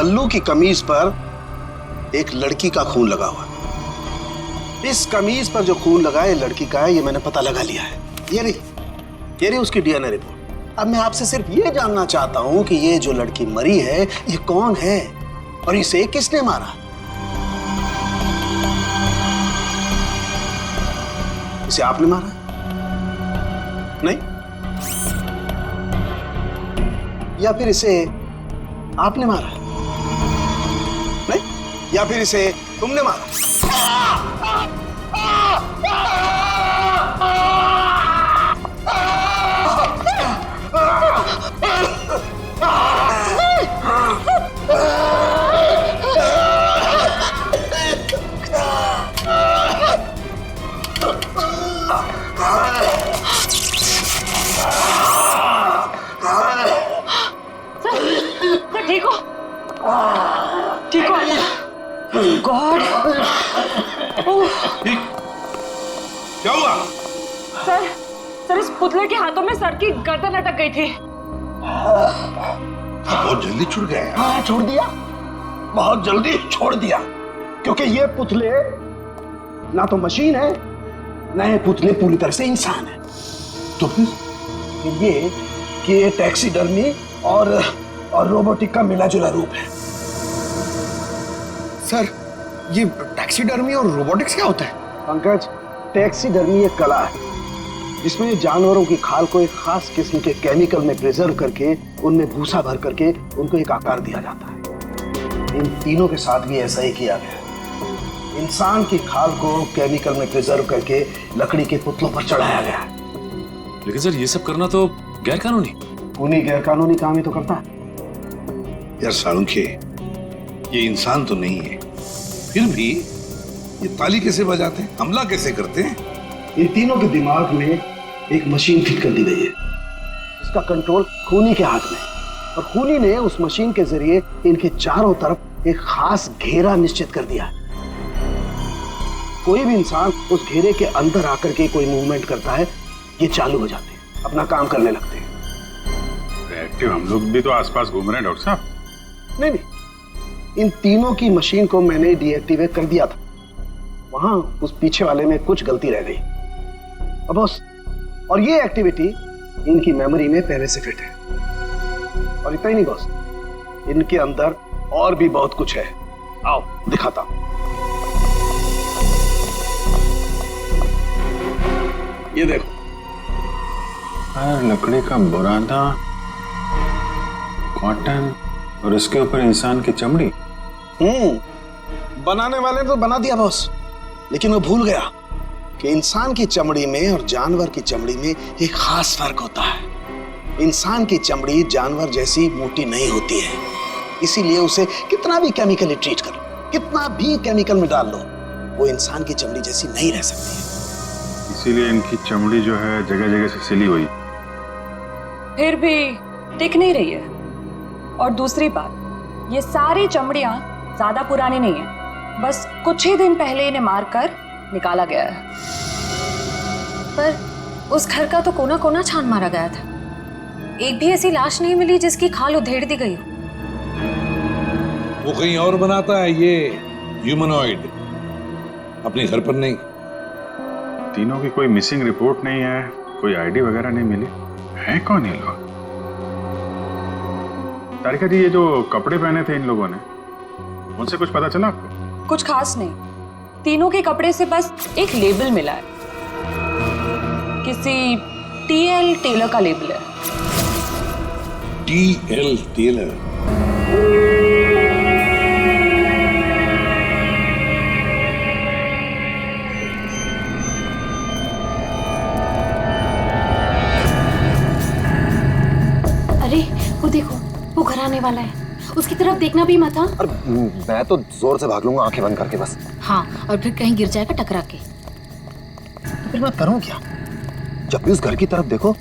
बल्लू की कमीज पर एक लड़की का खून लगा हुआ है। इस कमीज पर जो खून लगा है लड़की का है, ये मैंने पता लगा लिया है। ये रही उसकी डीएनए रिपोर्ट। अब मैं आपसे सिर्फ ये जानना चाहता हूं कि ये जो लड़की मरी है ये कौन है और इसे किसने मारा? इसे आपने मारा? नहीं? या फिर इसे आपने मारा? नहीं? या फिर इसे तुमने मारा? ठीक हो? ठीक हो? गॉड! क्या हुआ? सर इस पुतले के हाथों में सर की गर्दन अटक गई थी। बहुत जल्दी छूट गया। हाँ, छोड़ दिया, बहुत जल्दी छोड़ दिया, क्योंकि ये पुतले ना तो मशीन है ना ये पुतले पूरी तरह से इंसान है। तो फिर ये कि ये टैक्सीडर्मी और रोबोटिक का मिला जुला रूप है। सर, ये टैक्सीडर्मी और रोबोटिक्स क्या होता है? पंकज, टैक्सीडर्मी एक कला है जिसमें जानवरों की खाल को एक खास किस्म के केमिकल में प्रिजर्व करके उनमें भूसा भर करके उनको एक आकार दिया जाता है। इन तीनों के साथ भी ऐसा ही किया गया है। इंसान की खाल को केमिकल में प्रिजर्व करके लकड़ी के पुतलों पर चढ़ाया गया है। लेकिन सर ये सब करना तो गैर कानूनी। उन्हीं गैर कानूनी काम ही तो करता है। यार सालुंखे, ये इंसान तो नहीं है, फिर भी ये ताली कैसे बजाते हैं, हमला कैसे करते हैं? इन तीनों के दिमाग में एक मशीन फिट कर दी गई है। इसका कंट्रोल खूनी के हाथ में है और खूनी ने उस मशीन के जरिए इनके चारों तरफ एक खास घेरा निश्चित कर दिया है। कोई भी इंसान उस घेरे के अंदर आकर के कोई मूवमेंट करता है, ये चालू हो जाते हैं, अपना काम करने लगते हैं। एक्टिव हम लोग भी तो आसपास घूम रहे हैं डॉक्टर साहब। नहीं, इन तीनों की मशीन को मैंने डीएक्टिवेट कर दिया था। वहां उस पीछे वाले में कुछ गलती रह गई अब बॉस, और ये एक्टिविटी इनकी मेमोरी में पहले से फिट है। और इतना ही नहीं बॉस, इनके अंदर और भी बहुत कुछ है। आओ दिखाता हूं। ये देखो, लकड़ी का बुरादा, कॉटन और इसके ऊपर इंसान की चमड़ी। बनाने वाले ने तो बना दिया बॉस, लेकिन वो भूल गया कि इंसान की चमड़ी में और जानवर की चमड़ी में एक खास फर्क होता है। इंसान की चमड़ी जानवर जैसी मोटी नहीं होती है, इसीलिए उसे कितना भी केमिकली ट्रीट कर लो, कितना भी केमिकल में डाल लो, वो इंसान की चमड़ी जैसी नहीं रह सकती है। इसीलिए इनकी चमड़ी जो है जगह जगह से सिली हुई। फिर भी टिक नहीं रही है। और दूसरी बात, ये सारी चमड़ियां ज्यादा पुरानी नहीं है, बस कुछ ही दिन पहले इन्हें मारकर निकाला गया है। पर उस घर का तो कोना कोना छान मारा गया था, एक भी ऐसी लाश नहीं मिली जिसकी खाल उधेड़ दी गई हो। वो कहीं और बनाता है ये ह्यूमनॉइड, अपने घर पर नहीं। तीनों की कोई मिसिंग रिपोर्ट नहीं है, कोई आईडी वगैरह नहीं मिली। है कौन ये लोग? तारिका जी, ये जो कपड़े पहने थे इन लोगों ने, उनसे कुछ पता चला आपको? कुछ खास नहीं, तीनों के कपड़े से बस एक लेबल मिला है, किसी टीएल टेलर का लेबल है। TL Taylor? अरे वो देखो, वो घर आने वाला है, उसकी तरफ देखना भी मत। हाँ, मैं तो जोर से भाग लूंगा आंखें बंद करके बस। हाँ, और फिर कहीं गिर जाएगा टकरा के। तो फिर मैं करूं क्या? जब भी उस घर की तरफ देखो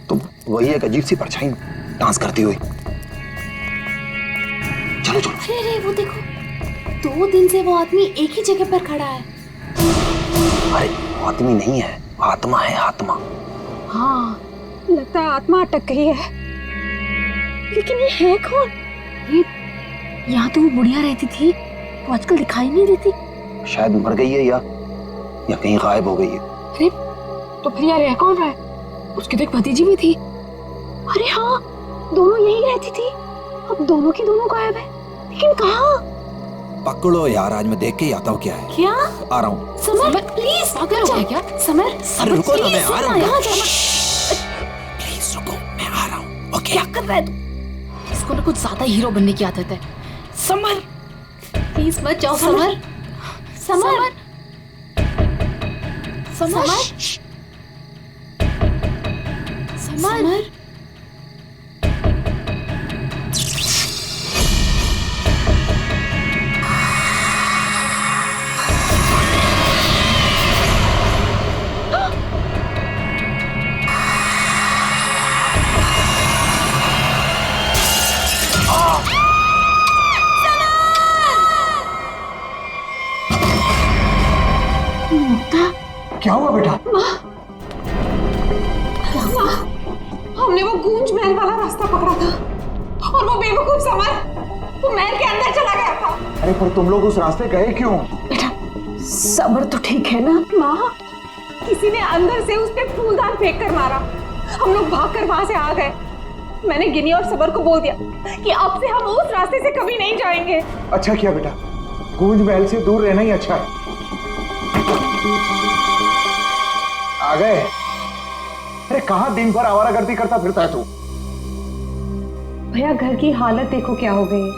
तो वही एक अजीब सी परछाई डांस करती हुई। चलो चलो। अरे वो देखो, 2 दिन से वो आदमी एक ही जगह पर खड़ा है। अरे आदमी नहीं है, आत्मा है, आत्मा। हाँ, लगता है आत्मा अटक गई है। लेकिन ये है कौन? यहाँ तो वो बुढ़िया रहती थी, वो आजकल दिखाई नहीं देती। शायद मर गई है या कहीं गायब हो गई है। अरे तो फिर यार रह कौन रहा है? उसकी तो एक भतीजी भी थी। अरे हाँ, दोनों यही रहती थी। अब दोनों की दोनों गायब है, लेकिन कहाँ? पकड़ो यार, आज मैं देख के ही आता हूँ क्या है। क्या? आ रहा हूँ। समर प्लीज पागल हो क्या? समर अरे रुको ना, मैं आ रहा हूँ। यहाँ प्लीज रुको, मैं आ रहा हूँ। ओके। क्या कर रहा है तू? इसको ना कुछ ज्यादा हीरो बनने की आदत है। समर प्लीज मत जाओ। समर समर समर समर क्या हुआ बेटा? हमने वो गूंज महल वाला रास्ता पकड़ा था और वो बेवकूफ समर वो महल के अंदर चला गया था। अरे पर तुम लोग उस रास्ते गए क्यों? बेटा समर तो ठीक है ना? माँ, किसी ने अंदर से उस पे फूलदान फेंक कर मारा। हम लोग भागकर वहां से आ गए। मैंने गिनी और समर को बोल दिया कि अब से हम उस रास्ते से कभी नहीं जाएंगे। अच्छा किया बेटा, गूंज महल से दूर रहना ही अच्छा है। आ गए? अरे कहाँ दिन भर आवारागर्दी करता फिरता है तू? भैया घर की हालत देखो क्या हो गई है।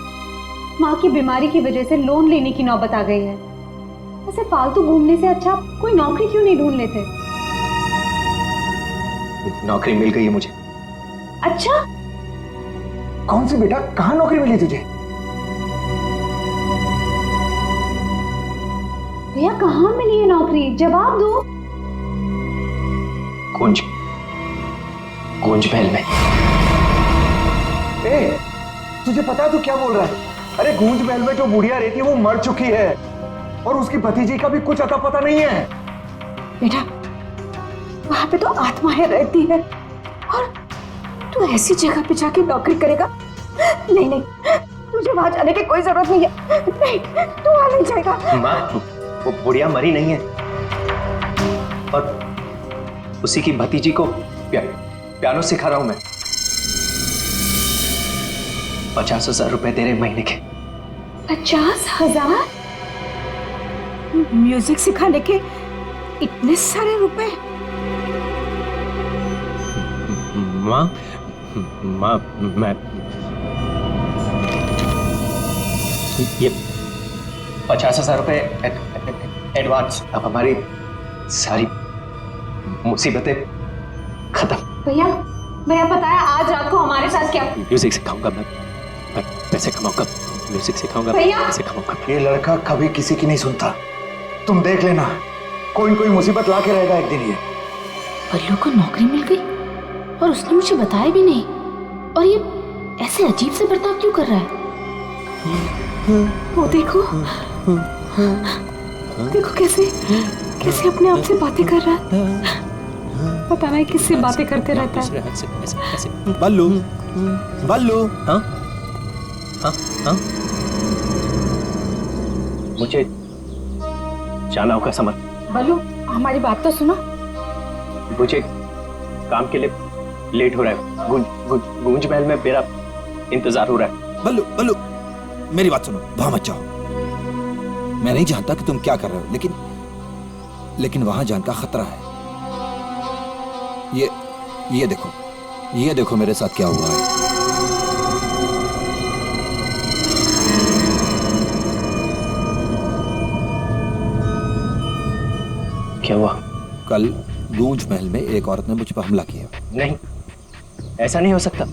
माँ की बीमारी की वजह से लोन लेने की नौबत आ गई है। ऐसे फालतू घूमने से अच्छा कोई नौकरी क्यों नहीं ढूंढ लेते? नौकरी मिल गई है मुझे। अच्छा कौन सी बेटा? कहाँ नौकरी मिली तुझे? भैया कहाँ मिली है नौकरी? जवाब दो। गूंज महल में। ए, तुझे पता है तू क्या बोल रहा है? अरे गूंज महल में जो बुढ़िया रहती है वो मर चुकी है और उसकी भतीजी का भी कुछ अता पता नहीं है। बेटा वहां पे तो आत्माएं रहती है और तू ऐसी जगह पे जाके नौकरी करेगा? नहीं नहीं, तुझे वहां जाने की कोई जरूरत नहीं है। नहीं, तू वहां नहीं जाएगा। माँ, वो बुढ़िया मरी नहीं है और उसी की भतीजी को पियानो सिखा रहा हूं मैं। 50,000 रुपए दे रहे महीने के। 50,000? म्यूजिक सिखाने के इतने सारे रुपए? माँ मैं ये 50,000 रुपए एडवांस। अब हमारी सारी मुसीबतें खत्म। भैया भैया पता है आज रात को हमारे साथ क्या? म्यूजिक सिखाऊंगा मैं पैसे कमाऊंगा। म्यूजिक सिखाऊंगा, भैया पैसे कमाऊंगा। ये लड़का कभी किसी की नहीं सुनता। तुम देख लेना, कोई कोई मुसीबत ला के रहेगा एक दिन ये। बल्लू को नौकरी मिल गई और उसने मुझे बताया भी नहीं। और ये ऐसे अजीब से बर्ताव क्यों कर रहा है? वो देखो देखो कैसे कैसे अपने आप से बातें कर रहा है। पता नहीं किससे बातें करते रहता है। बल्लू बल्लू। हाँ हाँ हाँ, मुझे जाना होगा समर। बल्लू हमारी बात तो सुनो। मुझे काम के लिए लेट हो रहा है। गूंज महल में मेरा इंतजार हो रहा है। बल्लू बल्लू मेरी बात सुनो, वहां मत जाओ। मैं नहीं जानता कि तुम क्या कर रहे हो, लेकिन वहां जान का खतरा है। ये देखो मेरे साथ क्या हुआ है। क्या हुआ? कल गूंज महल में एक औरत ने मुझ पर हमला किया। नहीं, ऐसा नहीं हो सकता।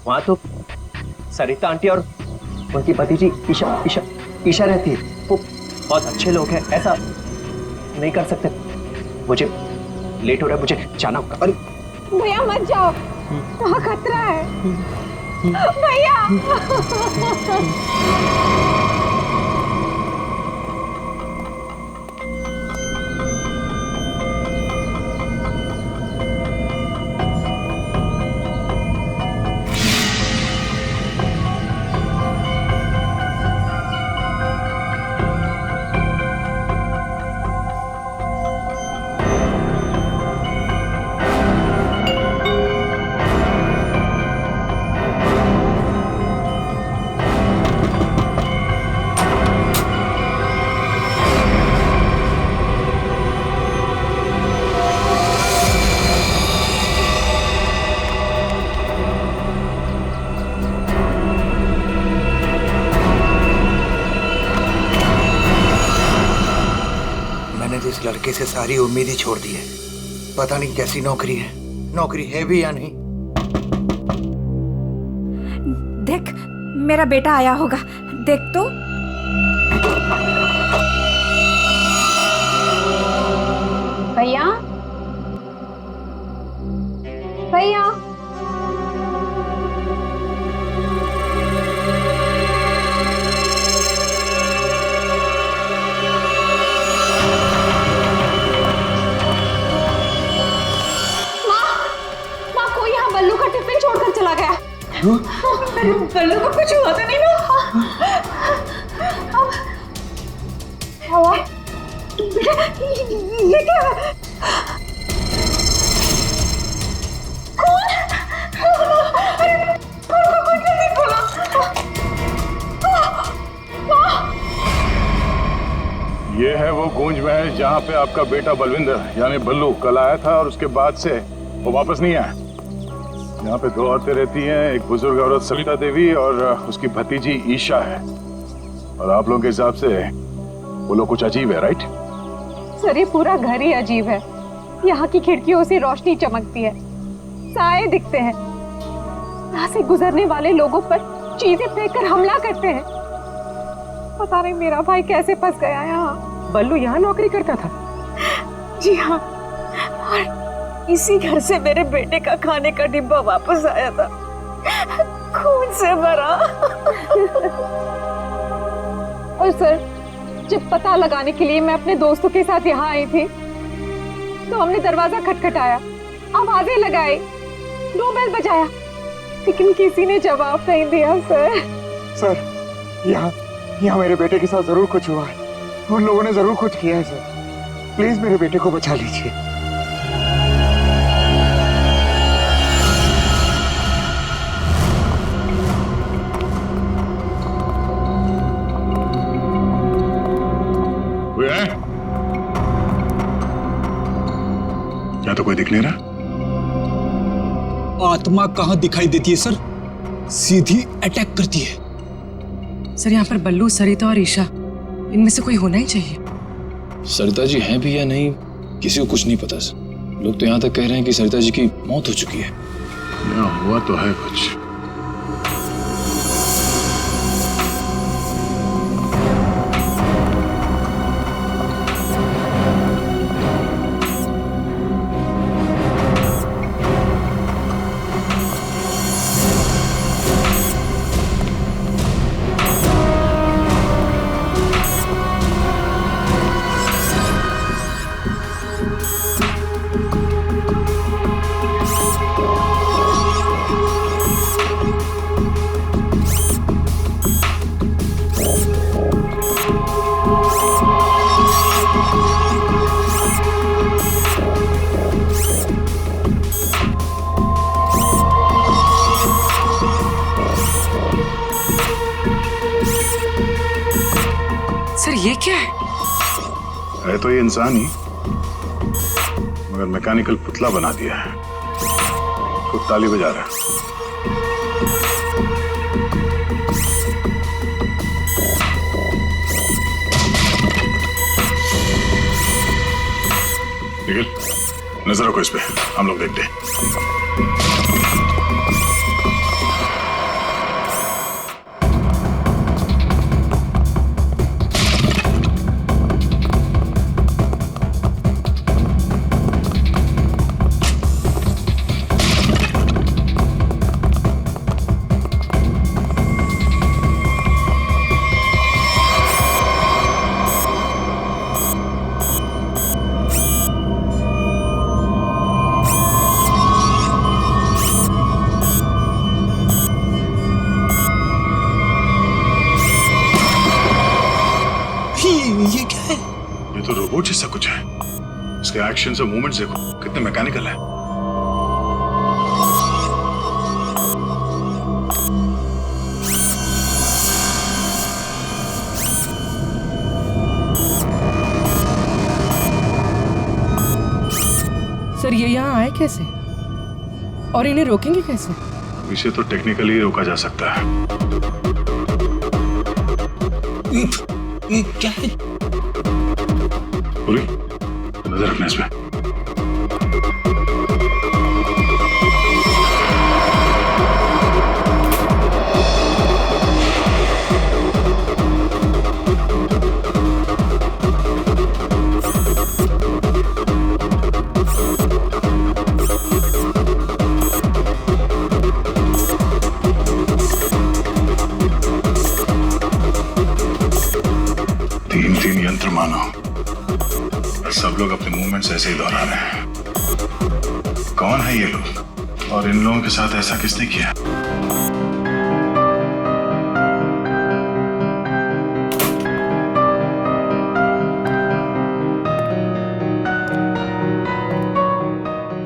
वहां तो सरिता आंटी और उनकी भतीजी ईशा रहती है। वो बहुत अच्छे लोग हैं, ऐसा नहीं कर सकते। मुझे लेट हो रहा है, मुझे जाना होगा। अरे भैया मत जाओ, वहाँ खतरा है भैया। मैंने तो इस लड़के से सारी उम्मीद ही छोड़ दी है। पता नहीं कैसी नौकरी है भी या नहीं। देख, मेरा बेटा आया होगा, देख तो। भैया, भैया, माँ कोई यहाँ बल्लू का टिफिन छोड़कर चला गया। बल्लू को कुछ हुआ तो नहीं ना? हवा, ये क्या है? कौन? अरे कौन जल्दी खोला? ये है वो गूंज महल जहाँ पे आपका बेटा बलविंदर यानी बल्लू कल आया था और उसके बाद से वो वापस नहीं आया। यहाँ पे 2 औरतें रहती हैं, एक बुजुर्ग औरत सविता देवी और उसकी भतीजी ईशा है। और आप लोगों के हिसाब से वो लोग कुछ अजीब है, राइट? सर, ये पूरा घर ही अजीब है। यहाँ की खिड़कियों से रोशनी चमकती है, साए दिखते हैं, यहाँ से गुजरने वाले लोगों पर चीजें फेंककर हमला करते हैं। पता नहीं मेरा भाई कैसे फंस गया यहाँ। बल्लू यहाँ नौकरी करता था? जी हाँ, और इसी घर से मेरे बेटे का खाने का डिब्बा वापस आया था, खून से भरा। और सर, जब पता लगाने के लिए मैं अपने दोस्तों के साथ यहाँ आई थी तो हमने दरवाजा खटखटाया, आवाजें लगाई, डोरबेल बजाया, लेकिन किसी ने जवाब नहीं दिया। सर, यहाँ मेरे बेटे के साथ जरूर कुछ हुआ है। उन लोगों ने जरूर कुछ किया है सर। प्लीज मेरे बेटे को बचा लीजिए। कोई है? क्या तो कोई दिख नहीं रहा? आत्मा कहाँ दिखाई देती है सर, सीधी अटैक करती है। सर, यहाँ पर बल्लू, सरिता और ईशा, इनमें से कोई होना ही चाहिए। सरिता जी हैं भी या नहीं, किसी को कुछ नहीं पता सर। लोग तो यहाँ तक कह रहे हैं कि सरिता जी की मौत हो चुकी है। यहाँ हुआ तो है कुछ। सर, ये क्या है तो ये इंसान ही, मगर मैकेनिकल पुतला बना दिया है। खुद ताली बजा रहा है। निखिल, नजर रखो इस पे, हम लोग देखते हैं। ये क्या है? ये तो रोबोट जैसा कुछ है। इसके एक्शंस और मूवमेंट्स देखो, कितने मैकेनिकल है। सर, ये यहाँ आए कैसे और इन्हें रोकेंगे कैसे? इसे तो टेक्निकली रोका जा सकता है। ये क्या है? पूरी नजर रखना इसमें। तीन यंत्र मानो, सब लोग अपने मूवमेंट्स ऐसे ही दोहरा रहे हैं। कौन है ये लोग और इन लोगों के साथ ऐसा किसने किया?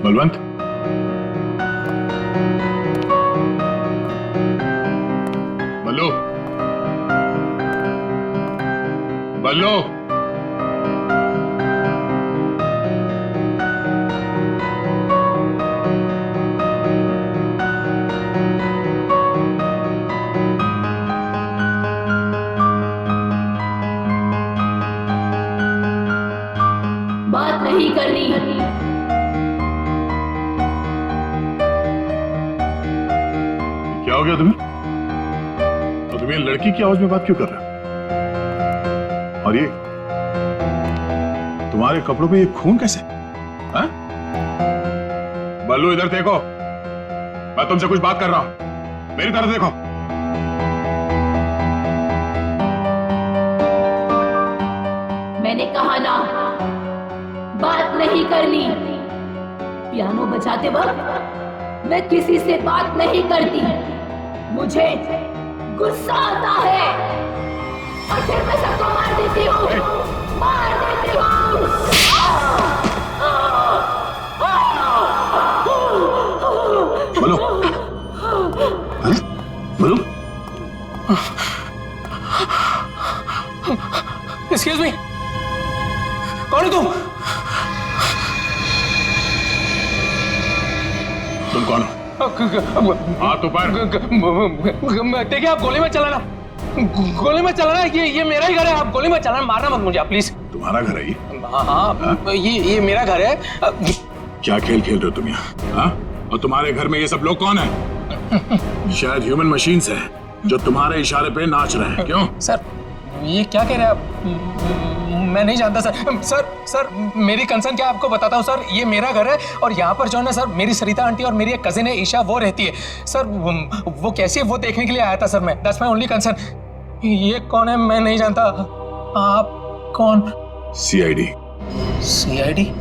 बलवंत, बल्लू, बल्लू, बात नहीं करनी। क्या हो गया तुम्हें? और तुम ये लड़की की आवाज में बात क्यों कर रहे हो? और ये तुम्हारे कपड़ों पे ये खून कैसे? हाँ? बल्लू इधर देखो, मैं तुमसे कुछ बात कर रहा हूं, मेरी तरफ देखो। मैंने कहा ना, बात नहीं करनी। पियानो बजाते वक्त मैं किसी से बात नहीं करती, मुझे गुस्सा आता है और फिर मैं सबको मार देती हूँ, मार देती हूँ। बोलो, अरे बोलो। एक्सक्यूज मी, कौन है तुम? तुम कौन हो? हाथ ऊपर। देखिए, आप गोली मत चलाना, गोली मत चलाना। ये मेरा ही घर है, आप गोली मत चलाना, मारना मत मुझे आप प्लीज। तुम्हारा घर है ये? हाँ, ये मेरा घर है। क्या खेल खेल रहे हो तुम यहाँ? हाँ? और तुम्हारे घर में ये सब लोग कौन है? शायद ह्यूमन मशीन्स हैं जो तुम्हारे इशारे पे नाच रहे हैं। क्यों? सर, ये क्या कह रहे हैं आप? मैं नहीं जानता सर। सर मेरी कंसर्न क्या आपको बताता हूँ सर। ये मेरा घर है और यहाँ पर जो है ना सर, मेरी सरिता आंटी और मेरी एक कजिन है ईशा, वो रहती है सर। वो कैसी है वो देखने के लिए आया था सर मैं। That's my only concern. ये कौन है मैं नहीं जानता। आप कौन? सीआईडी। सीआईडी?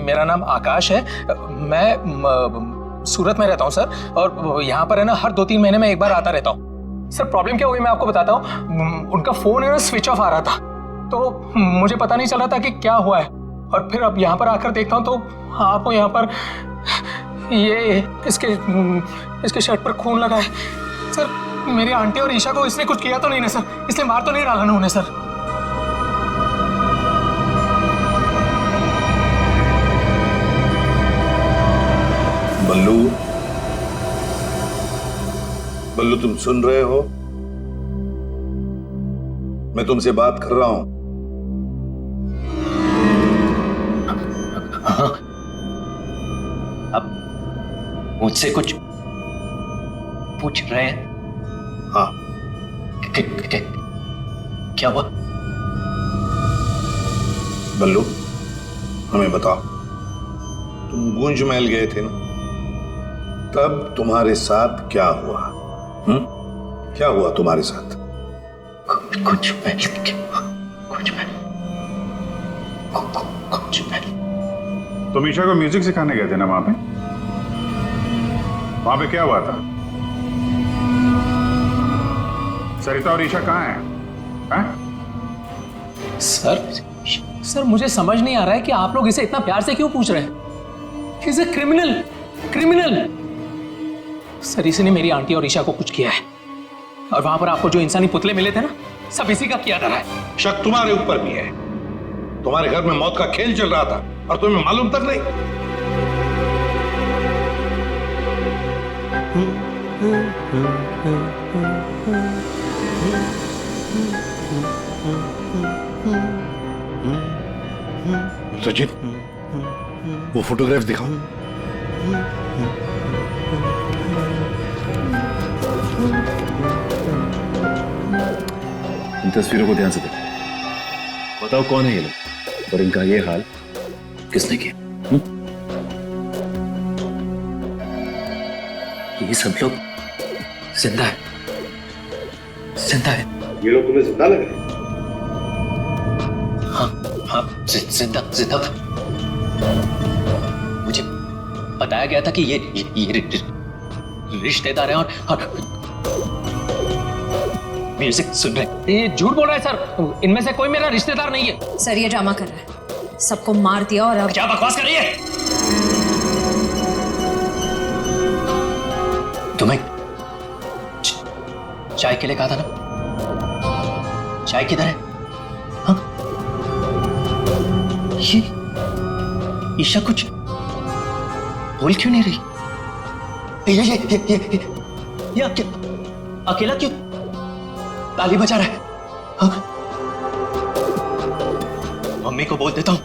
मेरा नाम आकाश है। मैं सूरत में रहता हूँ सर, और यहाँ पर है ना हर 2-3 महीने में एक बार आता रहता हूँ सर। प्रॉब्लम क्या हुई मैं आपको बताता हूँ। उनका फोन है ना स्विच ऑफ आ रहा था, तो मुझे पता नहीं चल रहा था कि क्या हुआ है। और फिर अब यहाँ पर आकर देखता हूँ तो आपको यहाँ पर ये इसके शर्ट पर खून लगा है सर। मेरी आंटी और ईशा को इसने कुछ किया तो नहीं ना सर? इसलिए मार तो नहीं डाला ना उन्हें सर? बल्लू, तुम सुन रहे हो? मैं तुमसे बात कर रहा हूं। हाँ। अब मुझसे कुछ पूछ रहे हैं? हाँ। क्या हुआ? बल्लू, हमें बताओ, तुम गूंज महल गए थे ना, तब तुम्हारे साथ क्या हुआ? क्या हुआ तुम्हारे साथ? कुछ तुम ईशा को म्यूजिक सिखाने गए थे ना वहां पे? वहां पे क्या हुआ था? सरिता और ईशा कहाँ हैं? सर मुझे समझ नहीं आ रहा है कि आप लोग इसे इतना प्यार से क्यों पूछ रहे हैं। He's a criminal। सर, इसने मेरी आंटी और ईशा को कुछ किया है, और वहां पर आपको जो इंसानी पुतले मिले थे ना, सब इसी का किया था है। शक तुम्हारे ऊपर भी है। तुम्हारे घर में मौत का खेल चल रहा था और तुम्हें मालूम तक नहीं। सचिन, वो फोटोग्राफ दिखाओ। इन तस्वीरों को ध्यान से देखो, बताओ कौन है ये लोग और इनका ये हाल किसने किया? ये सब लोग जिंदा है, जिंदा है। ये लोग तुम्हें जिंदा लग रहे हैं? हाँ हाँ, जिंदा जिंदा था। मुझे बताया गया था कि ये रिश्तेदार हैं और म्यूजिक सुन रहे हैं। ये झूठ बोल रहा है सर, इनमें से कोई मेरा रिश्तेदार नहीं है। सर ये ड्रामा कर रहा है, सबको मार दिया और अब क्या बकवास कर रही है? तुम्हें चाय के लिए कहा था ना, चाय किधर है? हाँ? ये ईशा कुछ बोल क्यों नहीं रही? ये अकेला क्यों ताली बजा रहा है? हाँ? मम्मी को बोल देता हूं,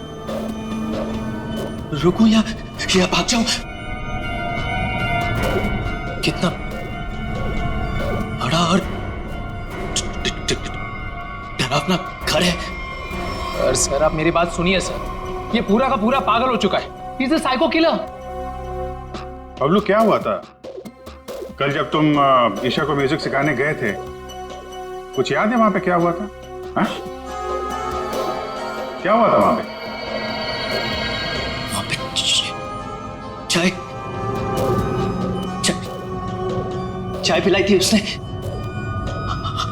रुकूं या भाग जाऊं? कितना बड़ा और डरावना घर है। सर आप मेरी बात सुनिए सर, ये पूरा का पूरा पागल हो चुका है। Is a psycho killer. Bablu, क्या हुआ था कल जब तुम ईशा को म्यूजिक सिखाने गए थे? कुछ याद है वहां पे क्या हुआ था? हा? क्या हुआ था वहां पे? चाय चाय पिलाई थी उसने।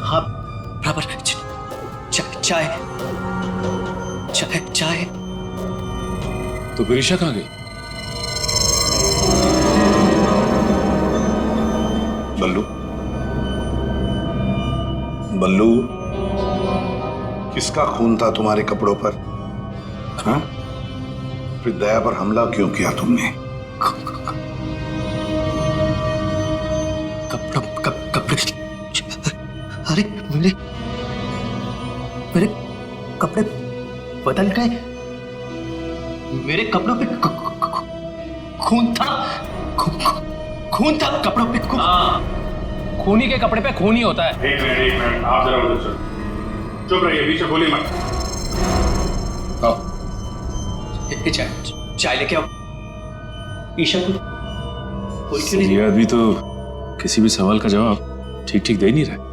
हाँ बराबर, चाय चाय चाय। तो फिर ईशा कहाँ गई? बल्लू, बल्लू, किसका खून था तुम्हारे कपड़ों पर? हाँ? फिर दया पर हमला क्यों किया तुमने? कपड़े, अरे मेरे कपड़े बदल गए। मेरे कपड़ों पे खून था, खून था कपड़ों पे। खूनी के कपड़े पे खून ही होता है। एक मिनट, आप जरा उधर चलो। चुप रहिए, बीच में बोली मत। चाय लेके आओ। ईशा को कोई क्यों नहीं? ये आदमी तो किसी भी सवाल का जवाब ठीक ठीक दे नहीं रहा।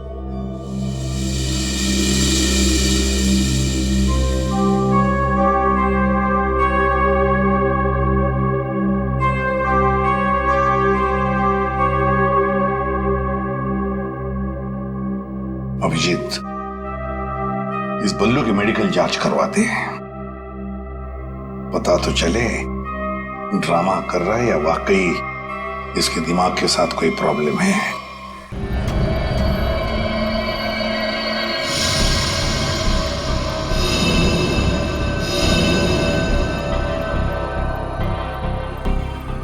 अभिजीत, इस बल्लू की मेडिकल जांच करवाते हैं, पता तो चले ड्रामा कर रहा है या वाकई इसके दिमाग के साथ कोई प्रॉब्लम है।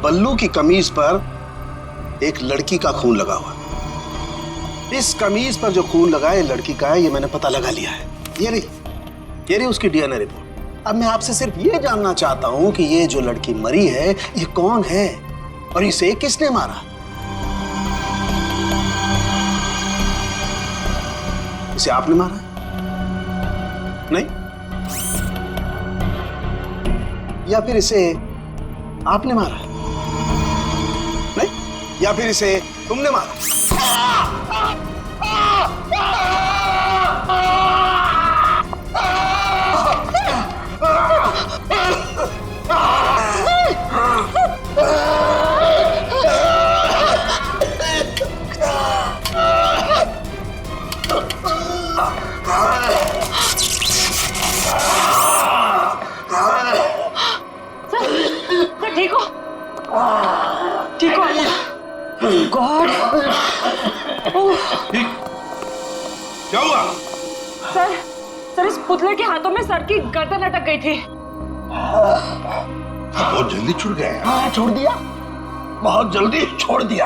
बल्लू की कमीज पर एक लड़की का खून लगा हुआ है। इस कमीज पर जो खून लगा है लड़की का है, ये मैंने पता लगा लिया है। ये रही उसकी डीएनए रिपोर्ट। अब मैं आपसे सिर्फ ये जानना चाहता हूं कि ये जो लड़की मरी है ये कौन है और इसे किसने मारा? इसे आपने मारा? नहीं? या फिर इसे आपने मारा? नहीं? या फिर इसे तुमने मारा? ठीक हो? ठीक हो? गॉड! क्या हुआ? सर इस पुतले के हाथों में सर की गर्दन अटक गई थी। बहुत जल्दी छूट गया। हाँ, छोड़ दिया, बहुत जल्दी छोड़ दिया,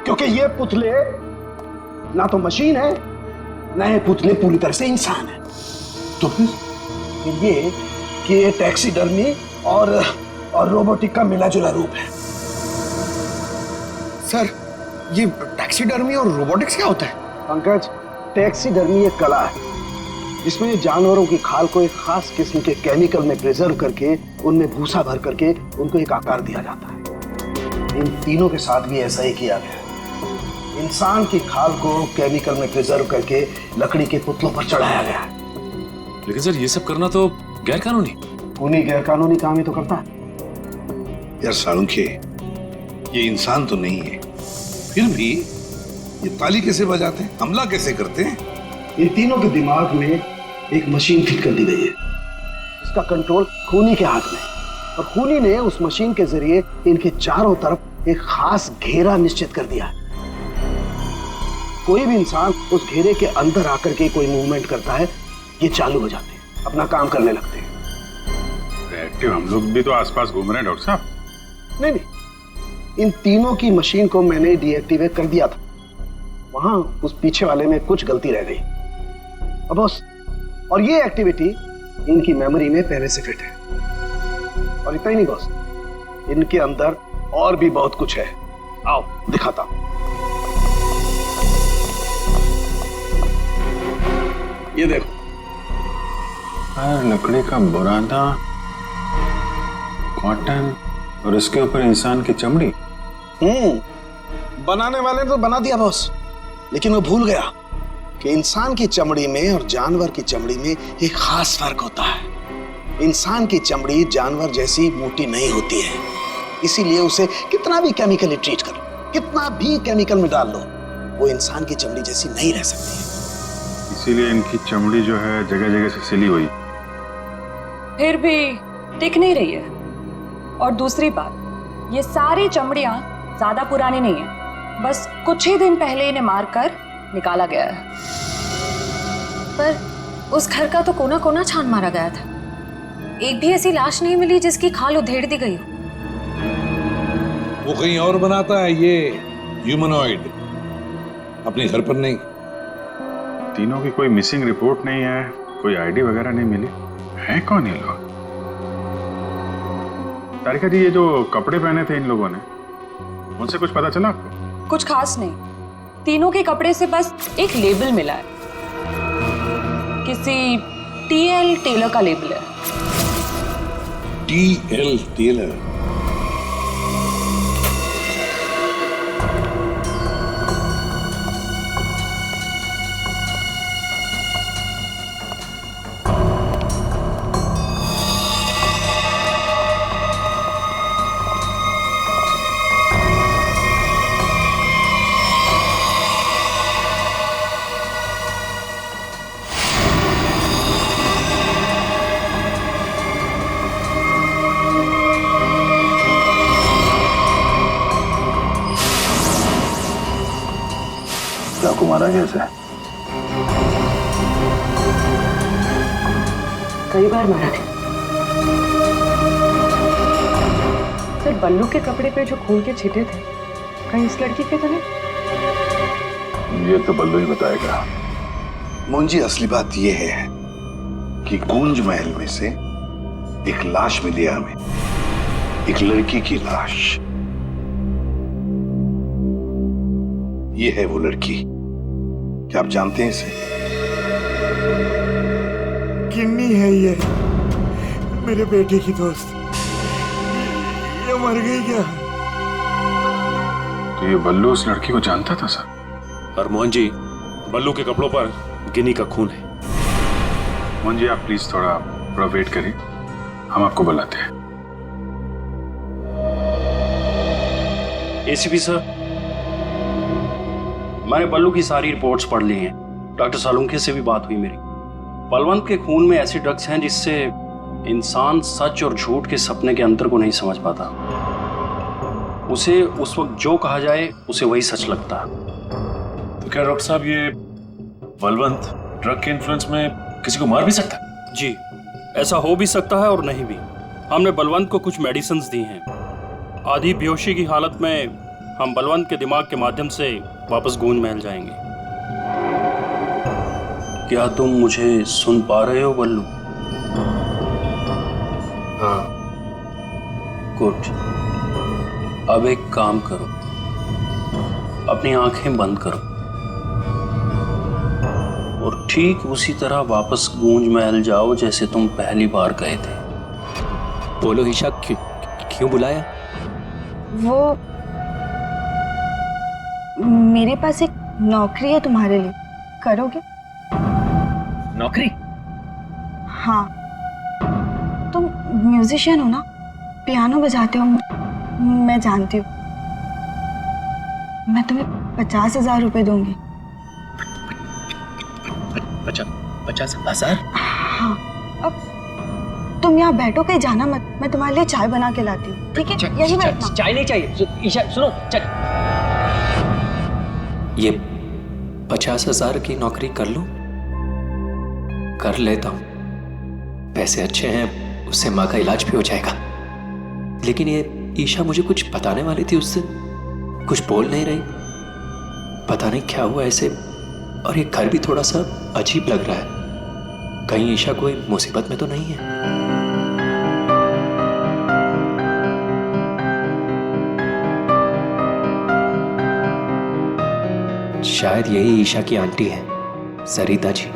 क्योंकि ये पुतले ना तो मशीन है ना ये पुतले पूरी तरह से इंसान है। तो फिर ये कि ये टैक्सीडर्मी और रोबोटिक का मिला जुला रूप है। सर, ये टैक्सीडर्मी और रोबोटिक्स क्या होता है? पंकज, टैक्सीडर्मी एक कला है जिसमें जानवरों की खाल को एक खास किस्म के केमिकल में प्रिजर्व करके उनमें भूसा भर करके उनको एक आकार दिया जाता है। इन तीनों के साथ भी ऐसा ही किया गया है। इंसान की खाल को केमिकल में प्रिजर्व करके लकड़ी के पुतलों पर चढ़ाया गया है। लेकिन सर ये सब करना तो गैर कानूनी। उन्हीं गैर कानूनी काम ही तो करता है। यार सालुंखे, ये इंसान तो नहीं है, फिर भी ये ताली कैसे बजाते हैं, हमला कैसे करते हैं? इन तीनों के दिमाग में एक मशीन फिट कर दी गई है। इसका कंट्रोल खूनी के हाथ में है और खूनी ने उस मशीन के जरिए इनके चारों तरफ एक खास घेरा निश्चित कर दिया है। कोई भी इंसान उस घेरे के अंदर आकर के कोई मूवमेंट करता है, ये चालू हो जाते हैं, अपना काम करने लगते हैं। एक्टिव हम लोग भी तो आसपास घूम रहे हैं डॉक्टर साहब। नहीं, इन तीनों की मशीन को मैंने डीएक्टिवेट कर दिया था। वहां उस पीछे वाले में कुछ गलती रह गई। अब बॉस, और ये एक्टिविटी इनकी मेमोरी में पहले से फिट है। और इतना ही नहीं बॉस, इनके अंदर और भी बहुत कुछ है। आओ दिखाता हूं। ये देखो, लकड़ी का बुरादा, कॉटन और उसके ऊपर इंसान की चमड़ी। बनाने वाले ने तो बना दिया बॉस, लेकिन वो भूल गया कि इंसान की चमड़ी में और जानवर की चमड़ी में एक खास फर्क होता है। इंसान की चमड़ी जानवर जैसी मोटी नहीं होती है, इसीलिए उसे कितना भी केमिकली ट्रीट कर लो, कितना भी केमिकल में डाल लो, वो इंसान की चमड़ी जैसी नहीं रह सकती है। इसीलिए इनकी चमड़ी जो है जगह जगह से सिली हुई। फिर भी टिक नहीं रही है। और दूसरी बात, ये सारी चमड़ियां ज्यादा पुरानी नहीं है, बस कुछ ही दिन पहले इन्हें मारकर निकाला गया है। पर उस घर का तो कोना कोना छान मारा गया था, एक भी ऐसी लाश नहीं मिली जिसकी खाल उधेड़ दी गई हो। वो कहीं और बनाता है ये ह्यूमनॉइड, अपने घर पर नहीं। तीनों की कोई मिसिंग रिपोर्ट नहीं है, कोई आईडी वगैरह नहीं मिली। है कौन ये लोग? तारिका जी, ये जो कपड़े पहने थे इन लोगों ने, उनसे कुछ पता चला आपको? कुछ खास नहीं, तीनों के कपड़े से बस एक लेबल मिला है, किसी टीएल टेलर का लेबल है। TL Taylor? चाकू मारा कैसे? कई बार मारा था सर। बल्लू के कपड़े पे जो खून के छींटे थे, कहीं इस लड़की के तो नहीं? ये तो बल्लू ही बताएगा। मुंजी, असली बात यह है कि गूंज महल में से एक लाश मिली हमें, एक लड़की की लाश। ये है वो लड़की। क्या आप जानते हैं इसे? किन्नी है ये, मेरे बेटे की दोस्त। ये मर गई क्या? तो ये बल्लू उस लड़की को जानता था सर? और मोहन जी, बल्लू के कपड़ों पर गिनी का खून है। मोहन जी, आप प्लीज थोड़ा वेट करिए, हम आपको बुलाते हैं। एसीपी सर, मैंने बल्लू की सारी रिपोर्ट्स पढ़ ली हैं। डॉक्टर सालुंखे से भी बात हुई मेरी। बलवंत के खून में ऐसे ड्रग्स हैं जिससे इंसान सच और झूठ के सपने के अंतर को नहीं समझ पाता। उसे उस वक्त जो कहा जाए उसे वही सच लगता है। तो क्या डॉक्टर साहब, ये बलवंत ड्रग के इन्फ्लुएंस में किसी को मार भी सकता है? जी, ऐसा हो भी सकता है और नहीं भी। हमने बलवंत को कुछ मेडिसिन दी हैं। आधी बेहोशी की हालत में हम बलवंत के दिमाग के माध्यम से वापस गूंज महल जाएंगे। क्या तुम मुझे सुन पा रहे हो बल्लू? गुड। अब एक काम करो, अपनी आंखें बंद करो और ठीक उसी तरह वापस गूंज महल जाओ जैसे तुम पहली बार गए थे। बोलो ईशा, क्यों बुलाया? वो मेरे पास एक नौकरी है तुम्हारे लिए, करोगे? नौकरी? हाँ, तुम म्यूजिशियन हो ना, पियानो बजाते हो, मैं जानती हूँ। मैं तुम्हें 50,000 रुपए दूंगी। 50,000? हाँ, अब तुम यहाँ बैठो, कहीं जाना मत, मैं तुम्हारे लिए चाय बना के लाती हूँ, ठीक है? यही बैठना। चाय नहीं चाहिए ईशा, सुनो। ये 50,000 की नौकरी कर लूं? कर लेता हूं, पैसे अच्छे हैं, उससे माँ का इलाज भी हो जाएगा। लेकिन ये ईशा मुझे कुछ बताने वाली थी, उससे कुछ बोल नहीं रही। पता नहीं क्या हुआ ऐसे, और ये घर भी थोड़ा सा अजीब लग रहा है। कहीं ईशा कोई मुसीबत में तो नहीं है? शायद यही ईशा की आंटी है, Sarita ji.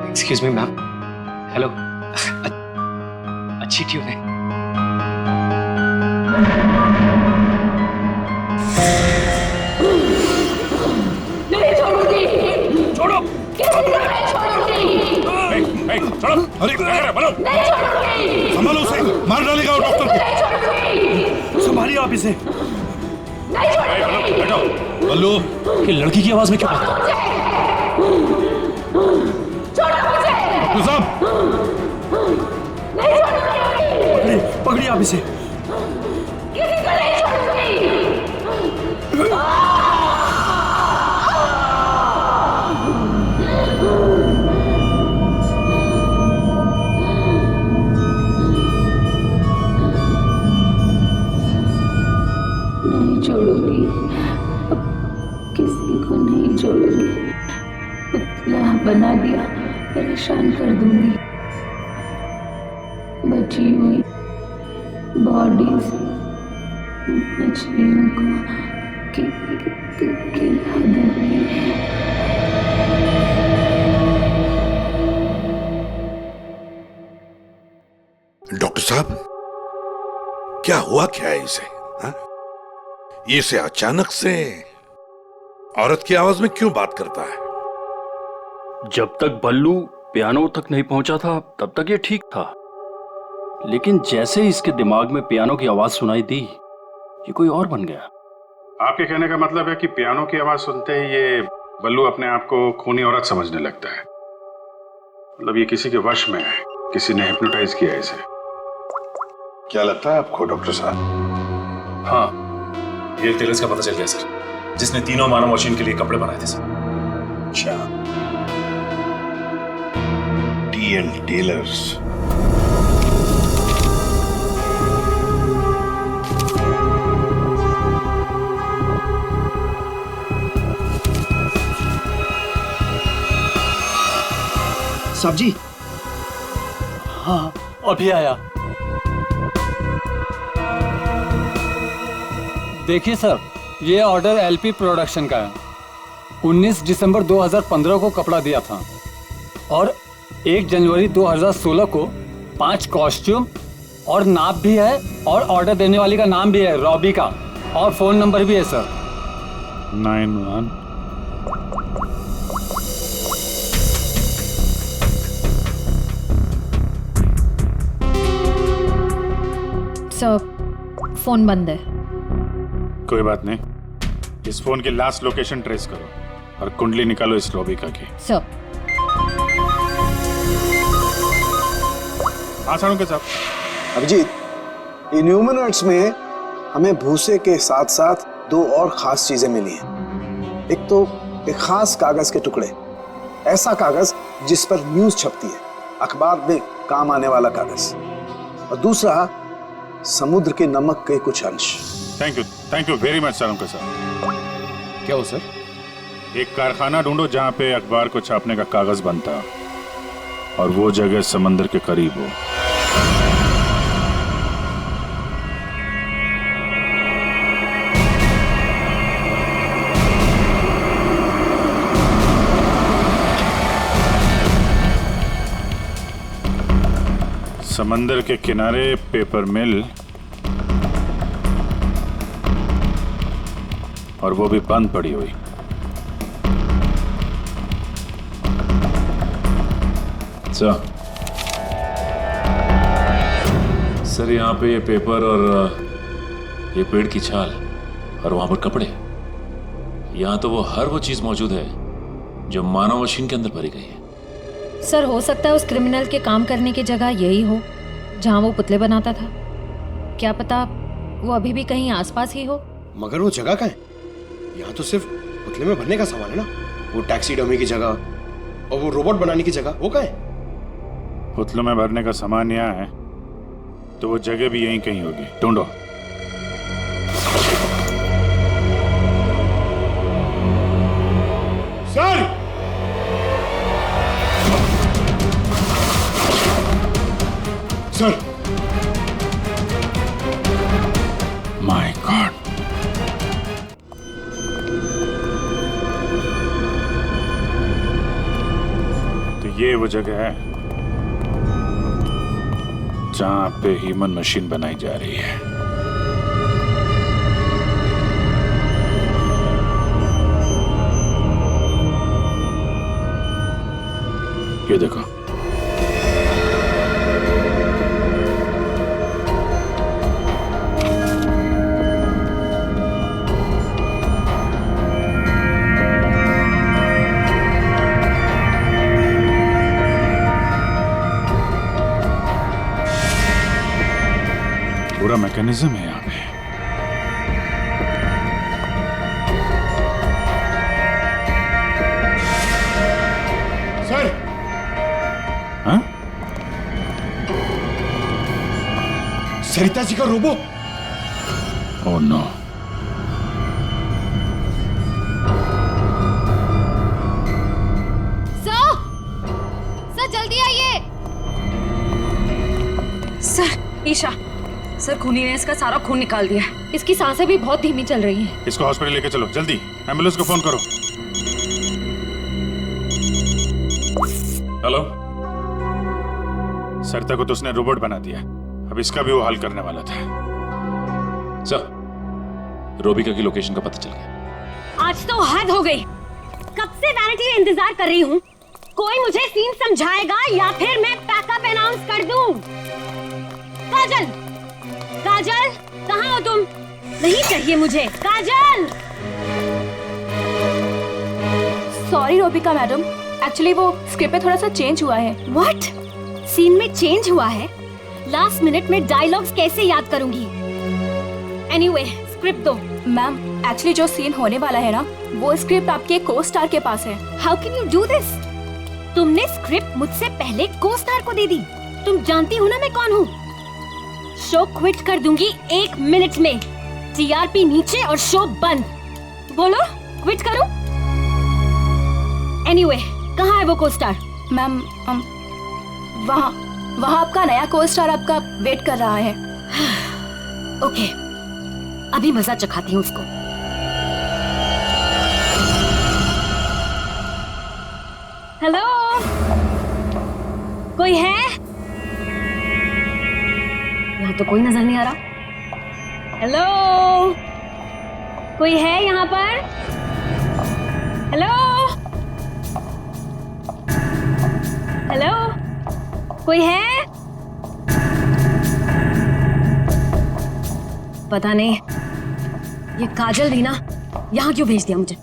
Excuse me ma'am. Hello. अच्छी ट्यून है। नहीं छोड़ूंगी। छोड़ो। नहीं छोड़ूंगी। छोड़ो। अरे क्या कर रहे हो? बोलो। नहीं छोड़ूंगी। संभालो उसे, मार डालेगा वो डॉक्टर को। नहीं छोड़ूंगी। संभालिए आप इसे। नहीं छोड़ूंगी। बैठो। बल्लू, ये लड़की की आवाज में क्यों बात कर रहे छोड़ो मुझे। डॉक्टर साहब, नहीं छोड़ूंगी। पकड़िए आप इसे। किसी को नहीं छोड़ूंगी। नहीं छोड़ूंगी, किसी को नहीं छोड़ूंगी। पुतला बना दिया, परेशान कर दूंगी। बची हुई बॉडीज मछलियों को खिला दूंगी। डॉक्टर साहब, क्या हुआ क्या है इसे? हाँ? ये इसे अचानक से औरत की आवाज में क्यों बात करता है? जब तक बल्लू पियानो तक नहीं पहुंचा था तब तक ये ठीक था, लेकिन जैसे ही इसके दिमाग में पियानो की आवाज सुनाई दी, ये कोई और बन गया। आपके कहने का मतलब है कि पियानो की आवाज सुनते ही ये बल्लू अपने आप को खूनी औरत समझने लगता है। मतलब ये किसी के वश में है, किसी ने हिप्नोटाइज किया है इसे। क्या लगता है आपको डॉक्टर साहब? हाँ, ये टेलर्स का पता चल गया सर, जिसने तीनों मानव मशीन के लिए कपड़े बनाए थे सर। अच्छा, टीएल टेलर्स। सब्जी? हाँ, अभी आया। देखिए सर, ये ऑर्डर एलपी प्रोडक्शन का है। 19 दिसंबर 2015 को कपड़ा दिया था और 1 जनवरी 2016 को 5 कॉस्ट्यूम और नाप भी है, और ऑर्डर देने वाली का नाम भी है, रॉबी का, और फोन नंबर भी है सर। 91 सर, फोन बंद है। कोई बात नहीं, इस फोन की लास्ट लोकेशन ट्रेस करो और कुंडली निकालो इस रॉबिका की। सर। हाँ सारुंके साहब। अभिजीत, इन ह्यूमनॉइड्स में हमें भूसे के साथ साथ 2 और खास चीजें मिली हैं। एक तो एक खास कागज के टुकड़े, ऐसा कागज जिस पर न्यूज छपती है, अखबार में काम आने वाला कागज, और दूसरा समुद्र के नमक के कुछ अंश। थैंक यू वेरी मच सारुंके साहब। क्या हो सर? एक कारखाना ढूंढो जहां पे अखबार को छापने का कागज बनता और वो जगह समंदर के करीब हो। समंदर के किनारे पेपर मिल, और वो भी बंद पड़ी हुई। सर यहाँ पे ये पेपर और ये पेड़ की छाल और वहां पर कपड़े, यहाँ तो वो हर वो चीज मौजूद है जो मानव मशीन के अंदर भरी गई है। सर हो सकता है उस क्रिमिनल के काम करने की जगह यही हो जहाँ वो पुतले बनाता था। क्या पता वो अभी भी कहीं आसपास ही हो। मगर वो जगह कहाँ है? यहाँ तो सिर्फ पुतले में भरने का सामान है ना। वो टैक्सी डमी की जगह और वो रोबोट बनाने की जगह, वो कहाँ है? पुतलों में भरने का सामान यहाँ है तो वो जगह भी यहीं कहीं होगी, ढूंढो। सर! सर! माय गॉड, तो ये वो जगह है जहां पे ह्यूमन मशीन बनाई जा रही है। ये देखो, पूरा मैकेनिज्म है यहाँ पे। सर! हाँ? सरिता जी का रोबो? Oh no. सर जल्दी आइए। सर, ईशा, सर खूनी ने इसका सारा खून निकाल दिया है। इसकी सांसें भी बहुत धीमी चल रही हैं। इसको हॉस्पिटल लेके चलो जल्दी, एम्बुलेंस को फोन करो। हेलो, सरिता को तो उसने रोबोट बना दिया, अब इसका भी वो हल करने वाला था। सर, रोबिका की लोकेशन का पता चल गया। आज तो हद हो गई। कब से वैनिटी का इंतजार कर रही हूँ। कोई मुझे सीन समझाएगा या फिर मैं पैकअप अनाउंस कर दूं। काजल, काजल, कहाँ हो तुम? नहीं चाहिए मुझे काजल। सॉरी रोबिका मैडम, एक्चुअली वो स्क्रिप्ट में थोड़ा सा चेंज हुआ है। व्हाट? सीन में चेंज हुआ है? लास्ट मिनट में डायलॉग्स कैसे याद करूंगी? एनीवे, स्क्रिप्ट दो। मैम, एक्चुअली जो सीन होने वाला है ना, वो स्क्रिप्ट आपके को स्टार के पास है। How can you do this? तुमने स्क्रिप्ट मुझसे पहले को स्टार को दे दी। तुम जानती हो ना मैं कौन हूँ। शो क्विट कर दूंगी 1 मिनट में। टीआरपी नीचे और शो बंद। बोलो, क्विट करूं? एनीवे, कहाँ है वो को स्टार? मैम, वहाँ आपका नया को स्टार आपका वेट कर रहा है। ओके, अभी मजा चखाती हूँ उसको। हेलो, कोई है? यहाँ तो कोई नजर नहीं आ रहा। हेलो, कोई है यहाँ पर? हेलो, हेलो, कोई है? पता नहीं ये काजल भी ना यहाँ क्यों भेज दिया मुझे।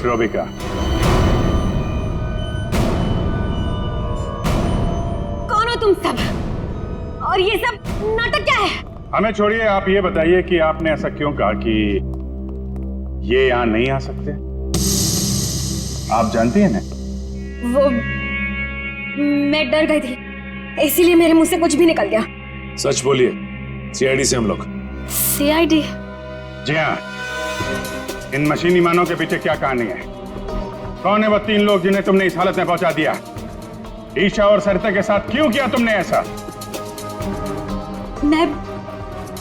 रोबिका। कौन हो तुम सब? और ये सब नाटक क्या है? हमें छोड़िए, आप ये बताइए कि आपने ऐसा क्यों कहा कि ये यहां नहीं आ सकते? आप जानती हैं ना? वो मैं डर गई थी, इसीलिए मेरे मुंह से कुछ भी निकल गया। सच बोलिए, सीआईडी से हम लोग। सीआईडी? जी हाँ। इन मशीनी मानों के पीछे क्या कहानी है? कौन है वो 3 लोग जिन्हें तुमने इस हालत में पहुंचा दिया? ईशा और सरिता के साथ क्यों किया तुमने ऐसा?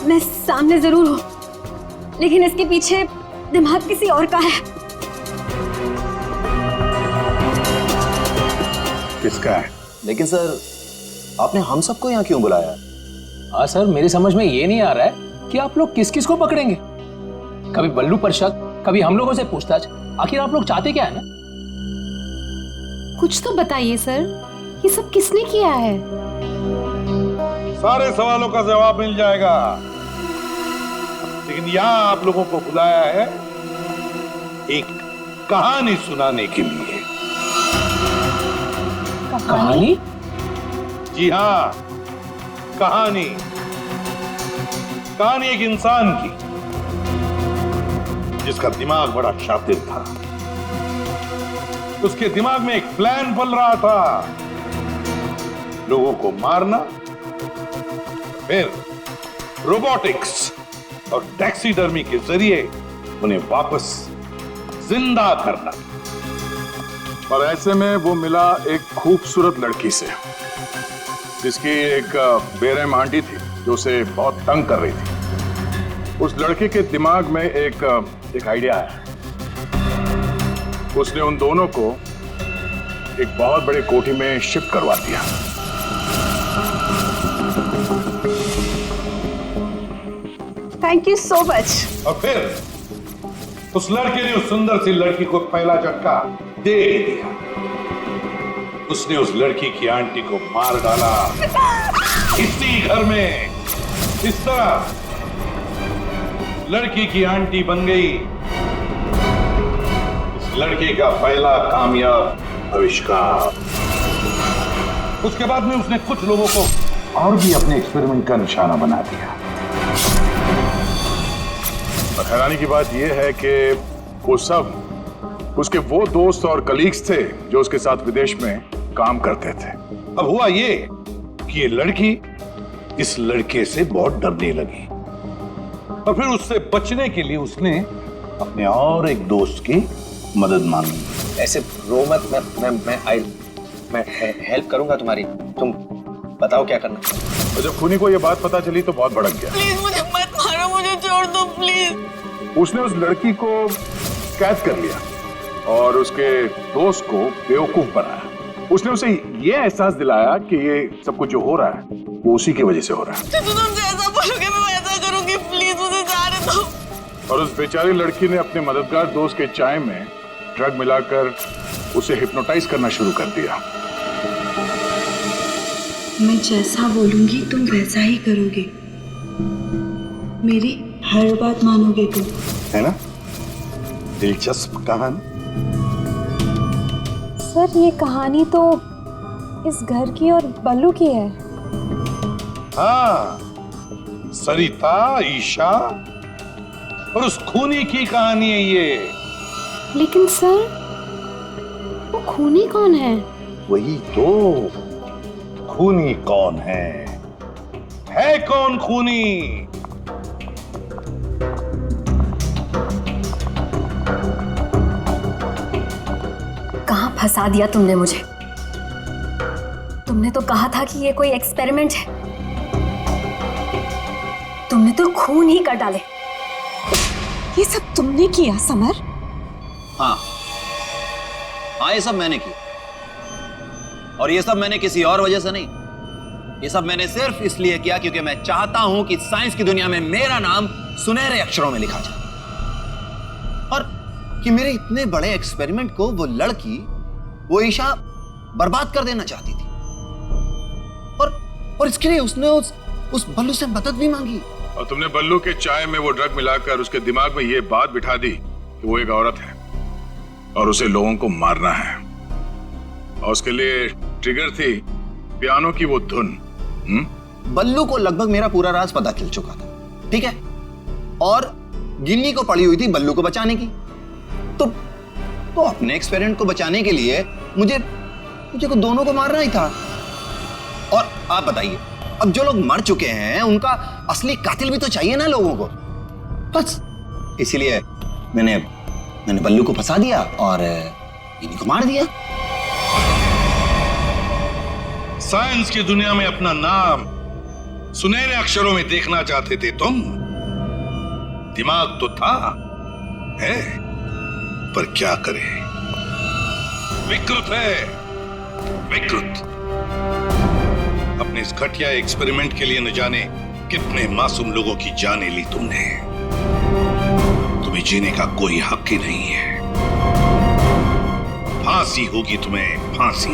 मैं सामने जरूर हूं, लेकिन इसके पीछे दिमाग किसी और का है। किसका है? लेकिन सर, आपने हम सबको यहाँ क्यों बुलाया? हाँ सर, मेरी समझ में ये नहीं आ रहा है कि आप लोग किस किस को पकड़ेंगे। कभी बल्लू पर शक, कभी हम लोगों से पूछताछ। आखिर आप लोग चाहते क्या है ना? कुछ तो बताइए सर, ये सब किसने किया है? सारे सवालों का जवाब मिल जाएगा, लेकिन यहां आप लोगों को बुलाया है एक कहानी सुनाने के लिए। कहानी? जी हाँ, कहानी। कहानी एक इंसान की जिसका दिमाग बड़ा शातिर था। उसके दिमाग में एक प्लान पल रहा था, लोगों को मारना, फिर रोबोटिक्स और टैक्सीडर्मी के जरिए उन्हें वापस जिंदा करना। और ऐसे में वो मिला एक खूबसूरत लड़की से, जिसकी एक बेरहम आंटी थी जो उसे बहुत तंग कर रही थी। उस लड़के के दिमाग में एक आइडिया आया। उसने उन दोनों को एक बहुत बड़े कोठी में शिफ्ट करवा दिया। Thank you so much. और फिर उस लड़के ने उस सुंदर सी लड़की को पहला झटका दे दिया। उसने उस लड़की की आंटी को मार डाला इसी घर में। इस तरह लड़की की आंटी बन गई इस लड़के का पहला कामयाब आविष्कार। उसके बाद में उसने कुछ लोगों को और भी अपने एक्सपेरिमेंट का निशाना बना दिया। और हैरानी की बात यह है कि वो सब उसके वो दोस्त और कलीग्स थे जो उसके साथ विदेश में काम करते थे। अब हुआ ये कि ये लड़की इस लड़के से बहुत डरने लगी और फिर उससे बचने के लिए उसने अपने और एक दोस्त की मदद मांगी। ऐसे रो मत, मैं हेल्प करूंगा तुम्हारी। तुम बताओ क्या करना। और जब खूनी को ये बात पता चली तो बहुत भड़क गया। प्लीज मुझे मत मारो, मुझे छोड़ दो प्लीज। उसने उस लड़की को कैद कर लिया और उसके दोस्त को बेवकूफ बनाया। उसने उसे ये एहसास दिलाया कि ये सब कुछ जो हो रहा है वो उसी की वजह से हो रहा है। तो तुम जैसा बोलोगे मैं वैसा करूंगी, प्लीज मुझे जाने दो। और उस बेचारी लड़की ने अपने मददगार दोस्त के चाय में ड्रग मिलाकर उसे हिप्नोटाइज करना शुरू कर दिया। मैं जैसा बोलूंगी तुम वैसा ही करोगे, मेरी हर बात मानोगे तुम, है ना? दिलचस्प कहानी। सर, ये कहानी तो इस घर की और बल्लू की है। हाँ, सरिता, ईशा और उस खूनी की कहानी है ये। लेकिन सर, वो खूनी कौन है? वही तो, खूनी कौन है कौन खूनी? कहां फंसा दिया तुमने मुझे? तुमने तो कहा था कि ये कोई एक्सपेरिमेंट है। तुमने तो खून ही कर डाले। ये सब तुमने किया समर? हाँ, ये सब मैंने किया। और ये सब मैंने किसी और वजह से नहीं, ये सब मैंने सिर्फ इसलिए किया क्योंकि मैं चाहता हूं कि साइंस की दुनिया में मेरा नाम सुनहरे अक्षरों में लिखा जाए और कि मेरे इतने बड़े एक्सपेरिमेंट को वो लड़की, वो ईशा बर्बाद कर देना चाहती थी। और इसके लिए उसने उस बल्लू से मदद भी मांगी। और तुमने बल्लू के चाय में वो ड्रग मिलाकर उसके दिमाग में ये बात बिठा दी कि वो एक औरत है। और उसे लोगों को मारना है, और उसके लिए ट्रिगर थी पियानो की वो धुन। बल्लू को लगभग मेरा पूरा राज पता चल चुका था, ठीक है, और गिन्नी को पड़ी हुई थी बल्लू को बचाने की। तो अपने एक्सपेरिमेंट को बचाने के लिए मुझे को दोनों को मारना ही था। और आप बताइए, अब जो लोग मर चुके हैं उनका असली कातिल भी तो चाहिए ना लोगों को। बस इसीलिए मैंने बल्लू को फंसा दिया और गिन्नी को मार दिया। साइंस की दुनिया में अपना नाम सुनहरे अक्षरों में देखना चाहते थे तुम। दिमाग तो था, है, पर क्या करें, विकृत है, विकृत। अपने इस घटिया एक्सपेरिमेंट के लिए न जाने कितने मासूम लोगों की जानें ली तुमने। तुम्हें जीने का कोई हक ही नहीं है। फांसी होगी तुम्हें, फांसी।